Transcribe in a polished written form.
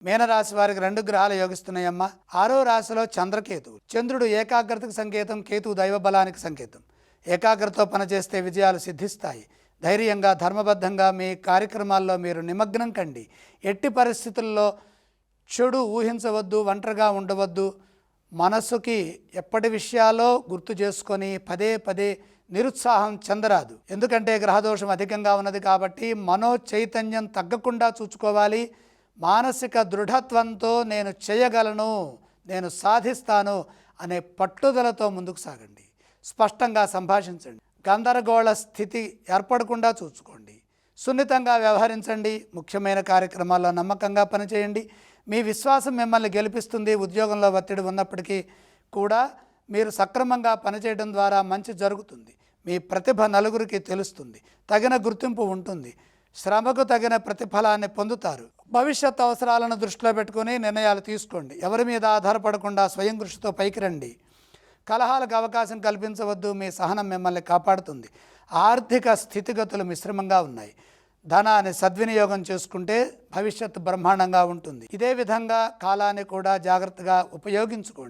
మీనరాశి వారికి 2 గ్రహాలు యోగిస్తున్నాయమ్మా. 6వ రాశిలో చంద్రకేతువు. చంద్రుడు ఏకాగ్రతకు సంకేతం, కేతువు దైవ బలానికి సంకేతం. ఏకాగ్రతతో పనిచేస్తే విజయాలు సిద్ధిస్తాయి. ధైర్యంగా, ధర్మబద్ధంగా మీ కార్యక్రమాల్లో మీరు నిమగ్నం కండి. ఎట్టి పరిస్థితుల్లో చెడు ఊహించవద్దు, ఒంటరిగా ఉండవద్దు. మనసుకి ఎప్పటి విషయాలో గుర్తు చేసుకొని పదే పదే నిరుత్సాహం చెందరాదు. ఎందుకంటే గ్రహదోషం అధికంగా ఉన్నది కాబట్టి మనో చైతన్యం తగ్గకుండా చూసుకోవాలి. మానసిక దృఢత్వంతో నేను చేయగలను, నేను సాధిస్తాను అనే పట్టుదలతో ముందుకు సాగండి. స్పష్టంగా సంభాషించండి. గందరగోళ స్థితి ఏర్పడకుండా చూసుకోండి. సున్నితంగా వ్యవహరించండి. ముఖ్యమైన కార్యక్రమాల్లో నమ్మకంగా పనిచేయండి. మీ విశ్వాసం మిమ్మల్ని గెలిపిస్తుంది. ఉద్యోగంలో ఒత్తిడి ఉన్నప్పటికీ కూడా మీరు సక్రమంగా పనిచేయడం ద్వారా మంచి జరుగుతుంది. మీ ప్రతిభ నలుగురికి తెలుస్తుంది. తగిన గుర్తింపు ఉంటుంది. శ్రమకు తగిన ప్రతిఫలాన్ని పొందుతారు. భవిష్యత్ అవసరాలను దృష్టిలో పెట్టుకుని నిర్ణయాలు తీసుకోండి. ఎవరి మీద ఆధారపడకుండా స్వయం కృషితో పైకి రండి. కలహాలకు అవకాశం కల్పించవద్దు. మీ సహనం మిమ్మల్ని కాపాడుతుంది. ఆర్థిక స్థితిగతులు మిశ్రమంగా ఉన్నాయి. ధనాన్ని సద్వినియోగం చేసుకుంటే భవిష్యత్తు బ్రహ్మాండంగా ఉంటుంది. ఇదే విధంగా కాలాన్ని కూడా జాగ్రత్తగా ఉపయోగించుకోండి.